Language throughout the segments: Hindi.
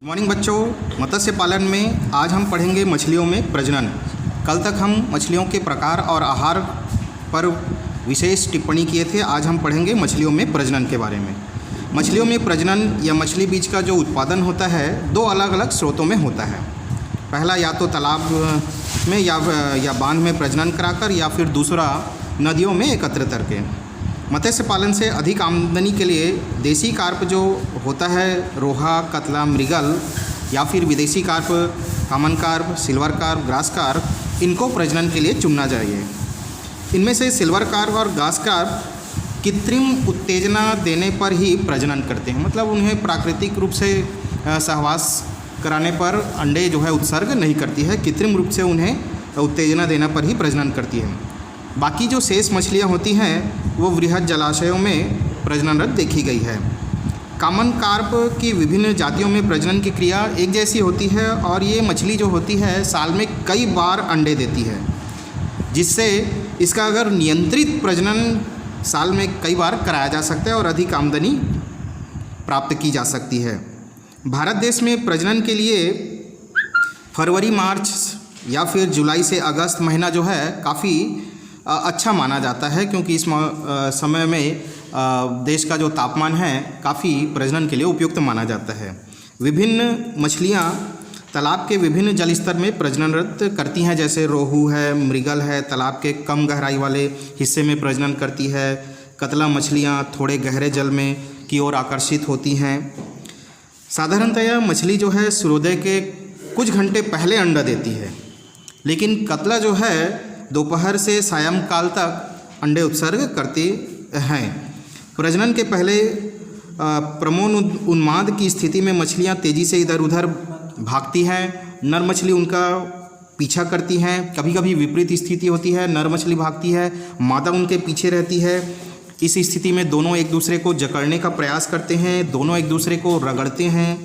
मॉर्निंग बच्चों, मत्स्य पालन में आज हम पढ़ेंगे मछलियों में प्रजनन। कल तक हम मछलियों के प्रकार और आहार पर विशेष टिप्पणी किए थे। आज हम पढ़ेंगे मछलियों में प्रजनन के बारे में। मछलियों में प्रजनन या मछली बीज का जो उत्पादन होता है दो अलग अलग स्रोतों में होता है। पहला या तो तालाब में या बांध में प्रजनन कराकर, या फिर दूसरा नदियों में एकत्र करके। मत्स्य पालन से अधिक आमदनी के लिए देसी कार्प जो होता है, रोहा, कतला, मृगल, या फिर विदेशी carp, common carp, silver carp, grass carp, इनको प्रजनन के लिए चुनना चाहिए। इनमें से सिल्वर कार्प और ग्रास कार्प कृत्रिम उत्तेजना देने पर ही प्रजनन करते हैं, मतलब उन्हें प्राकृतिक रूप से सहवास कराने पर अंडे जो है उत्सर्ग नहीं करती है, कृत्रिम रूप से उन्हें उत्तेजना देने पर ही प्रजनन करती है। बाकी जो शेष मछलियाँ होती हैं वो वृहद जलाशयों में प्रजननरत देखी गई है। कॉमन कार्प की विभिन्न जातियों में प्रजनन की क्रिया एक जैसी होती है और ये मछली जो होती है साल में कई बार अंडे देती है, जिससे इसका अगर नियंत्रित प्रजनन साल में कई बार कराया जा सकता है और अधिक आमदनी प्राप्त की जा सकती है। भारत देश में प्रजनन के लिए फरवरी, मार्च या फिर जुलाई से अगस्त महीना जो है काफ़ी अच्छा माना जाता है, क्योंकि इस समय में देश का जो तापमान है काफ़ी प्रजनन के लिए उपयुक्त माना जाता है। विभिन्न मछलियाँ तालाब के विभिन्न जल स्तर में प्रजननरत करती हैं, जैसे रोहू है, मृगल है, तालाब के कम गहराई वाले हिस्से में प्रजनन करती है। कतला मछलियाँ थोड़े गहरे जल में की ओर आकर्षित होती हैं। साधारणतः यह मछली जो है सूर्योदय के कुछ घंटे पहले अंडा देती है, लेकिन कतला जो है दोपहर से सायंकाल तक अंडे उत्सर्ग करते हैं। प्रजनन के पहले प्रमोन उन्माद की स्थिति में मछलियां तेज़ी से इधर उधर भागती हैं। नर मछली उनका पीछा करती हैं। कभी कभी विपरीत स्थिति होती है, नर मछली भागती है, मादा उनके पीछे रहती है। इस स्थिति में दोनों एक दूसरे को जकड़ने का प्रयास करते हैं, दोनों एक दूसरे को रगड़ते हैं।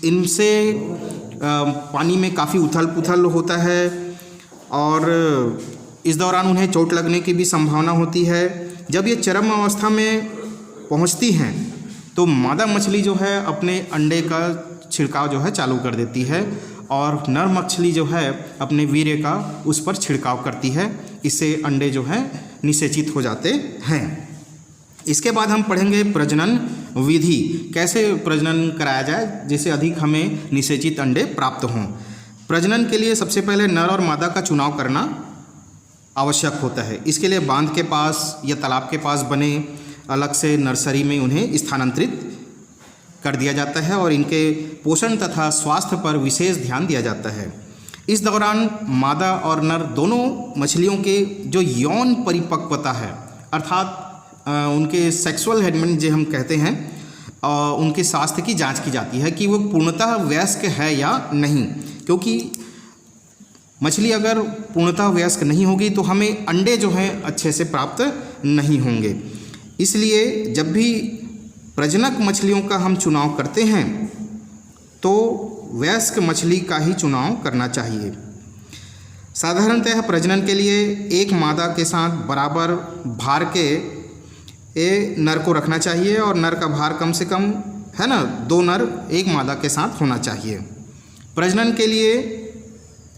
इनसे पानी में काफ़ी उथल पुथल होता है और इस दौरान उन्हें चोट लगने की भी संभावना होती है। जब ये चरम अवस्था में पहुंचती हैं तो मादा मछली जो है अपने अंडे का छिड़काव जो है चालू कर देती है और नर मछली जो है अपने वीर्य का उस पर छिड़काव करती है। इससे अंडे जो है निषेचित हो जाते हैं। इसके बाद हम पढ़ेंगे प्रजनन विधि, कैसे प्रजनन कराया जाए जिससे अधिक हमें निषेचित अंडे प्राप्त हों। प्रजनन के लिए सबसे पहले नर और मादा का चुनाव करना आवश्यक होता है। इसके लिए बांध के पास या तालाब के पास बने अलग से नर्सरी में उन्हें स्थानांतरित कर दिया जाता है और इनके पोषण तथा स्वास्थ्य पर विशेष ध्यान दिया जाता है। इस दौरान मादा और नर दोनों मछलियों के जो यौन परिपक्वता है, अर्थात उनके सेक्सुअल हेडमेंट जो हम कहते हैं, उनके स्वास्थ्य की जांच की जाती है कि वो पूर्णतः वयस्क है या नहीं, क्योंकि मछली अगर पूर्णतः वयस्क नहीं होगी तो हमें अंडे जो हैं अच्छे से प्राप्त नहीं होंगे। इसलिए जब भी प्रजनक मछलियों का हम चुनाव करते हैं तो वयस्क मछली का ही चुनाव करना चाहिए। साधारणतः प्रजनन के लिए एक मादा के साथ बराबर भार के नर को रखना चाहिए और नर का भार कम से कम है ना 2 नर एक मादा के साथ होना चाहिए। प्रजनन के लिए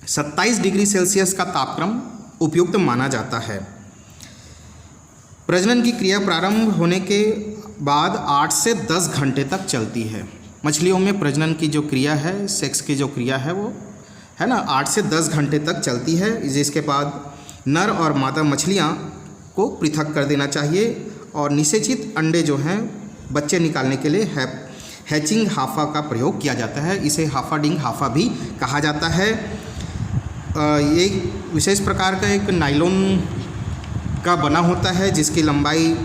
27 डिग्री सेल्सियस का तापक्रम उपयुक्त माना जाता है। प्रजनन की क्रिया प्रारंभ होने के बाद 8 से 10 घंटे तक चलती है। मछलियों में प्रजनन की जो क्रिया है, सेक्स की जो क्रिया है वो है ना 8 से 10 घंटे तक चलती है, जिसके बाद नर और मादा मछलियाँ को पृथक कर देना चाहिए और निषेचित अंडे जो हैं बच्चे निकालने के लिए हैचिंग हाफा का प्रयोग किया जाता है। इसे हाफाडिंग हाफा भी कहा जाता है। ये विशेष प्रकार का एक नायलॉन का बना होता है जिसकी लंबाई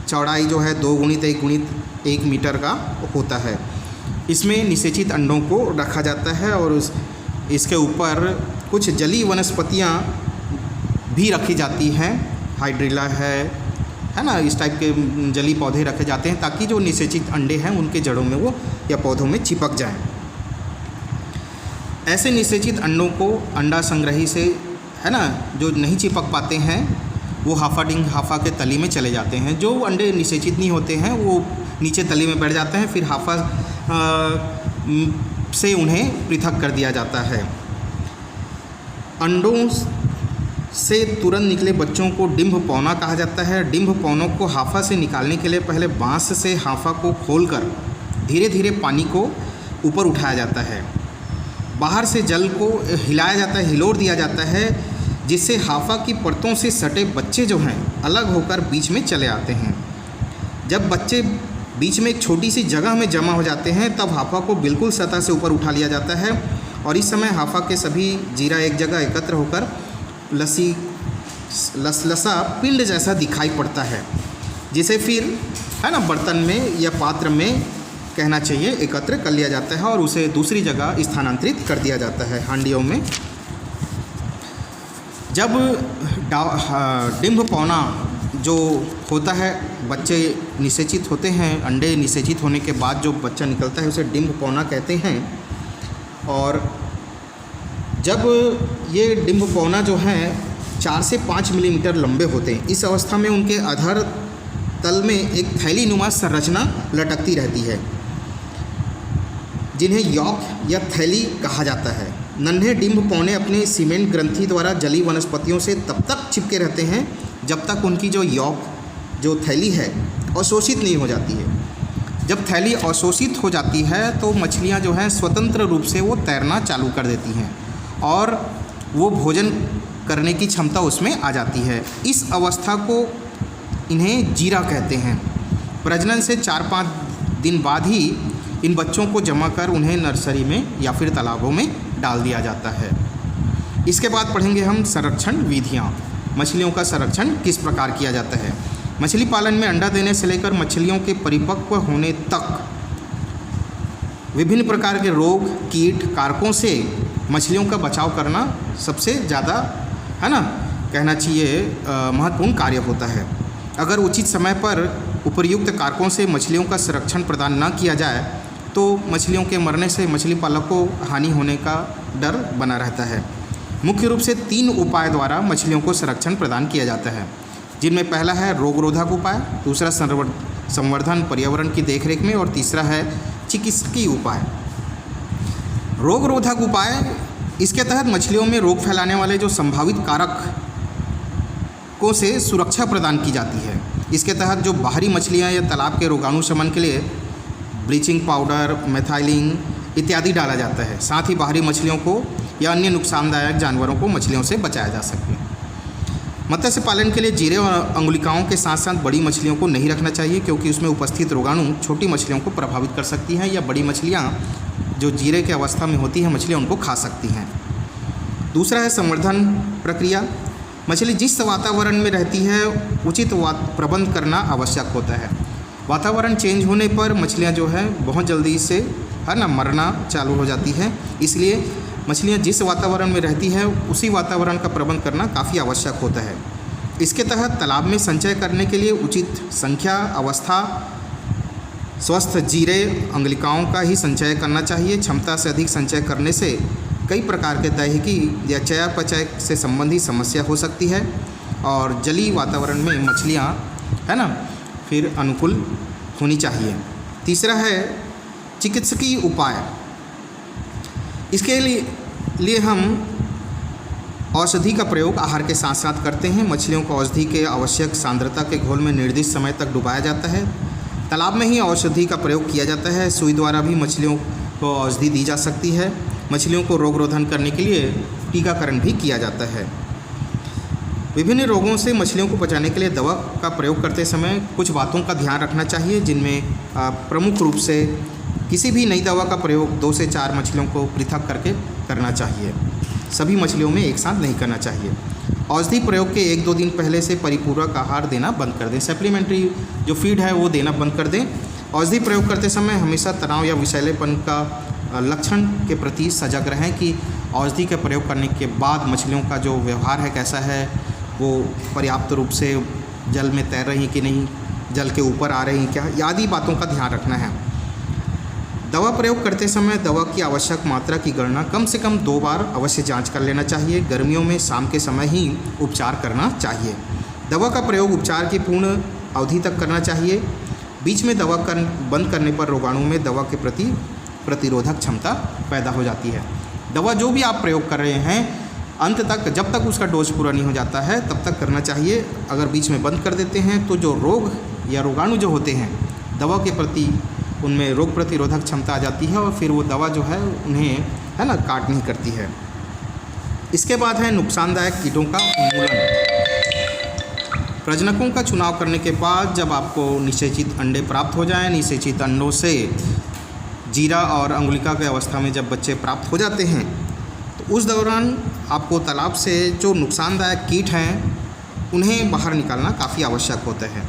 चौड़ाई जो है 2 गुणित 1 गुणित 1 मीटर का होता है। इसमें निषेचित अंडों को रखा जाता है और इसके ऊपर कुछ जली वनस्पतियाँ भी रखी जाती हैं। हाइड्रिला है ना, इस टाइप के जली पौधे रखे जाते हैं ताकि जो निषेचित अंडे हैं उनके जड़ों में वो या पौधों में चिपक जाएं। ऐसे निषेचित अंडों को अंडा संग्रही से है ना जो नहीं चिपक पाते हैं वो हाफाडिंग हाफा के तली में चले जाते हैं। जो अंडे निषेचित नहीं होते हैं वो नीचे तली में बैठ जाते हैं। फिर हाफा से उन्हें पृथक कर दिया जाता है। अंडों से तुरंत निकले बच्चों को डिंभ पौना कहा जाता है। डिंभ पौनों को हाफा से निकालने के लिए पहले बांस से हाफा को खोलकर धीरे धीरे पानी को ऊपर उठाया जाता है। बाहर से जल को हिलाया जाता है, हिलोर दिया जाता है, जिससे हाफा की परतों से सटे बच्चे जो हैं अलग होकर बीच में चले आते हैं। जब बच्चे बीच में एक छोटी सी जगह में जमा हो जाते हैं तब हाफा को बिल्कुल सतह से ऊपर उठा लिया जाता है और इस समय हाफा के सभी जीरा एक जगह एकत्र होकर लसलसा पिंड जैसा दिखाई पड़ता है, जिसे फिर है ना बर्तन में या पात्र में कहना चाहिए एकत्र कर लिया जाता है और उसे दूसरी जगह स्थानांतरित कर दिया जाता है हांडियों में। जब डिंभ पौना जो होता है, बच्चे निषेचित होते हैं, अंडे निषेचित होने के बाद जो बच्चा निकलता है उसे डिंभ पौना कहते हैं। और जब ये डिंभ पौना जो है 4 से 5 मिलीमीटर लंबे होते हैं, इस अवस्था में उनके अधर तल में एक थैली नुमा संरचना लटकती रहती है, जिन्हें यॉक या थैली कहा जाता है। नन्हे डिंभ पौने अपने सीमेंट ग्रंथि द्वारा जली वनस्पतियों से तब तक चिपके रहते हैं जब तक उनकी जो यॉक जो थैली है अवशोषित नहीं हो जाती है। जब थैली अवशोषित हो जाती है तो मछलियां जो हैं स्वतंत्र रूप से वो तैरना चालू कर देती हैं और वो भोजन करने की क्षमता उसमें आ जाती है। इस अवस्था को इन्हें जीरा कहते हैं। प्रजनन से 4-5 दिन बाद ही इन बच्चों को जमा कर उन्हें नर्सरी में या फिर तालाबों में डाल दिया जाता है। इसके बाद पढ़ेंगे हम संरक्षण विधियाँ। मछलियों का संरक्षण किस प्रकार किया जाता है। मछली पालन में अंडा देने से लेकर मछलियों के परिपक्व होने तक विभिन्न प्रकार के रोग, कीट, कारकों से मछलियों का बचाव करना सबसे ज़्यादा है ना कहना चाहिए महत्वपूर्ण कार्य होता है। अगर उचित समय पर उपर्युक्त कारकों से मछलियों का संरक्षण प्रदान न किया जाए तो मछलियों के मरने से मछली पालक को हानि होने का डर बना रहता है। मुख्य रूप से 3 उपाय द्वारा मछलियों को संरक्षण प्रदान किया जाता है, जिनमें पहला है रोगरोधक उपाय, दूसरा संवर्धन पर्यावरण की देखरेख में और तीसरा है चिकित्सकीय उपाय। रोगरोधक उपाय, इसके तहत मछलियों में रोग फैलाने वाले जो संभावित कारकों से सुरक्षा प्रदान की जाती है। इसके तहत जो बाहरी मछलियां या तालाब के रोगाणु शमन के लिए ब्लीचिंग पाउडर, मेथाइलिन इत्यादि डाला जाता है। साथ ही बाहरी मछलियों को या अन्य नुकसानदायक जानवरों को मछलियों से बचाया जा सके। मत्स्य पालन के लिए जीरे और अंगुलिकाओं के साथ साथ बड़ी मछलियों को नहीं रखना चाहिए, क्योंकि उसमें उपस्थित रोगाणु छोटी मछलियों को प्रभावित कर सकती हैं या बड़ी मछलियाँ जो जीरे के अवस्था में होती हैं मछलियाँ उनको खा सकती हैं। दूसरा है संवर्धन प्रक्रिया। मछली जिस वातावरण में रहती है उचित प्रबंध करना आवश्यक होता है। वातावरण चेंज होने पर मछलियाँ जो है बहुत जल्दी से है ना मरना चालू हो जाती है, इसलिए मछलियाँ जिस वातावरण में रहती है उसी वातावरण का प्रबंध करना काफ़ी आवश्यक होता है। इसके तहत तालाब में संचय करने के लिए उचित संख्या, अवस्था, स्वस्थ जीरे, अंगुलिकाओं का ही संचय करना चाहिए। क्षमता से अधिक संचय करने से कई प्रकार के दैहिकी या चयापचय से संबंधित समस्या हो सकती है और जलीय वातावरण में मछलियाँ है ना फिर अनुकूल होनी चाहिए। तीसरा है चिकित्सकीय उपाय। इसके लिए हम औषधि का प्रयोग आहार के साथ साथ करते हैं। मछलियों को औषधि के आवश्यक सांद्रता के घोल में निर्दिष्ट समय तक डुबाया जाता है। तालाब में ही औषधि का प्रयोग किया जाता है। सुई द्वारा भी मछलियों को औषधि दी जा सकती है। मछलियों को रोग रोधन करने के लिए टीकाकरण भी किया जाता है। विभिन्न रोगों से मछलियों को बचाने के लिए दवा का प्रयोग करते समय कुछ बातों का ध्यान रखना चाहिए, जिनमें प्रमुख रूप से किसी भी नई दवा का प्रयोग 2 से 4 मछलियों को पृथक करके करना चाहिए। सभी मछलियों में एक साथ नहीं करना चाहिए। औषधि प्रयोग के 1-2 दिन पहले से परिपूरक आहार देना बंद कर दें। सप्लीमेंट्री जो फीड है वो देना बंद कर दें। औषधि प्रयोग करते समय हमेशा तनाव या विषैलेपन का लक्षण के प्रति सजग रहें कि औषधि के प्रयोग करने के बाद मछलियों का जो व्यवहार है कैसा है, वो पर्याप्त रूप से जल में तैर रही कि नहीं, जल के ऊपर आ रही क्या, आदि बातों का ध्यान रखना है। दवा प्रयोग करते समय दवा की आवश्यक मात्रा की गणना कम से कम 2 बार अवश्य जांच कर लेना चाहिए। गर्मियों में शाम के समय ही उपचार करना चाहिए। दवा का प्रयोग उपचार की पूर्ण अवधि तक करना चाहिए। बीच में दवा बंद करने पर रोगाणु में दवा के प्रति प्रतिरोधक क्षमता पैदा हो जाती है। दवा जो भी आप प्रयोग कर रहे हैं अंत तक, जब तक उसका डोज पूरा नहीं हो जाता है तब तक करना चाहिए। अगर बीच में बंद कर देते हैं तो जो रोग या रोगाणु जो होते हैं दवा के प्रति उनमें रोग प्रतिरोधक क्षमता आ जाती है और फिर वो दवा जो है उन्हें है ना काट नहीं करती है। इसके बाद है नुकसानदायक कीटों का उन्मूलन। प्रजनकों का चुनाव करने के बाद जब आपको निषेचित अंडे प्राप्त हो जाएं, निषेचित अंडों से जीरा और अंगुलिका की अवस्था में जब बच्चे प्राप्त हो जाते हैं तो उस दौरान आपको तालाब से जो नुकसानदायक कीट हैं उन्हें बाहर निकालना काफ़ी आवश्यक होता है,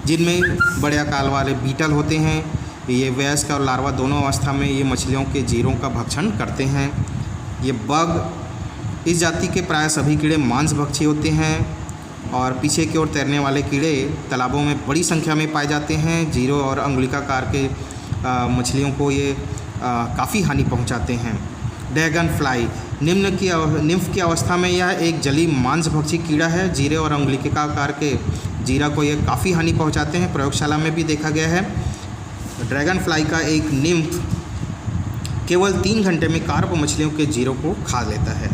जिनमें बड़े आकार वाले बीटल होते हैं। ये वयस्क और लार्वा दोनों अवस्था में ये मछलियों के जीरों का भक्षण करते हैं। ये बग, इस जाति के प्राय सभी कीड़े मांसभक्षी होते हैं और पीछे की ओर तैरने वाले कीड़े तालाबों में बड़ी संख्या में पाए जाते हैं। जीरो और अंगुलिकाकार के मछलियों को ये काफ़ी हानि पहुंचाते हैं। ड्रैगन फ्लाई निम्फ की अवस्था में यह एक जलीय मांसभक्षी कीड़ा है। जीरे और अंगुलिकाकार के जीरा को ये काफ़ी हानि पहुंचाते हैं। प्रयोगशाला में भी देखा गया है ड्रैगन फ्लाई का एक निम्फ केवल 3 घंटे में कार्प मछलियों के जीरों को खा लेता है।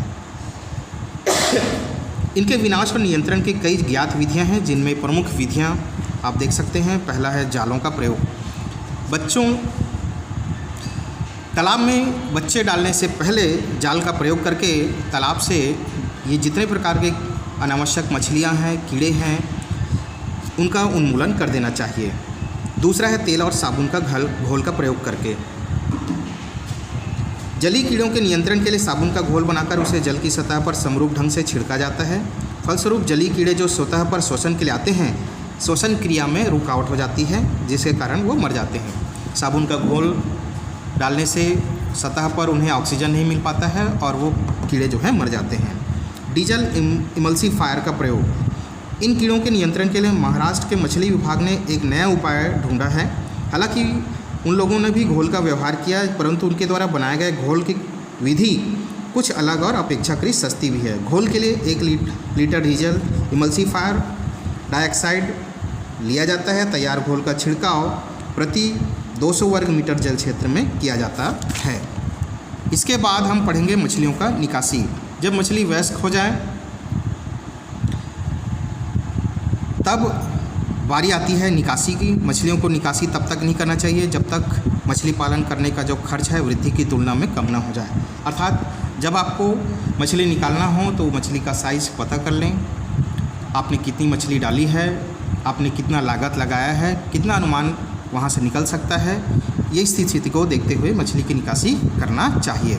इनके विनाश और नियंत्रण की कई ज्ञात विधियां हैं, जिनमें प्रमुख विधियां आप देख सकते हैं। पहला है जालों का प्रयोग। तालाब में बच्चे डालने से पहले जाल का प्रयोग करके तालाब से ये जितने प्रकार के अनावश्यक मछलियां हैं, कीड़े हैं, उनका उन्मूलन कर देना चाहिए। दूसरा है तेल और साबुन का घोल का प्रयोग करके। जलीय कीड़ों के नियंत्रण के लिए साबुन का घोल बनाकर उसे जल की सतह पर समरूप ढंग से छिड़का जाता है। फलस्वरूप जलीय कीड़े जो सतह पर शोषण के लिए आते हैं, श्वसन क्रिया में रुकावट हो जाती है, जिसके कारण वो मर जाते हैं। साबुन का घोल डालने से सतह पर उन्हें ऑक्सीजन नहीं मिल पाता है और वो कीड़े जो हैं मर जाते हैं। डीजल इमल्सीफायर का प्रयोग। इन कीड़ों के नियंत्रण के लिए महाराष्ट्र के मछली विभाग ने एक नया उपाय ढूंढा है। हालांकि उन लोगों ने भी घोल का व्यवहार किया, परंतु उनके द्वारा बनाए गए घोल की विधि कुछ अलग और अपेक्षाकृत सस्ती भी है। घोल के लिए 1 लीटर डीजल इमल्सीफायर डाइऑक्साइड लिया जाता है। तैयार घोल का छिड़काव प्रति 200 वर्ग मीटर जल क्षेत्र में किया जाता है। इसके बाद हम पढ़ेंगे मछलियों का निकासी। जब मछली वयस्क हो जाए तब बारी आती है निकासी की। मछलियों को निकासी तब तक नहीं करना चाहिए जब तक मछली पालन करने का जो खर्च है वृद्धि की तुलना में कम ना हो जाए। अर्थात जब आपको मछली निकालना हो तो मछली का साइज़ पता कर लें, आपने कितनी मछली डाली है, आपने कितना लागत लगाया है, कितना अनुमान वहाँ से निकल सकता है। ये स्थिति को देखते हुए मछली की निकासी करना चाहिए।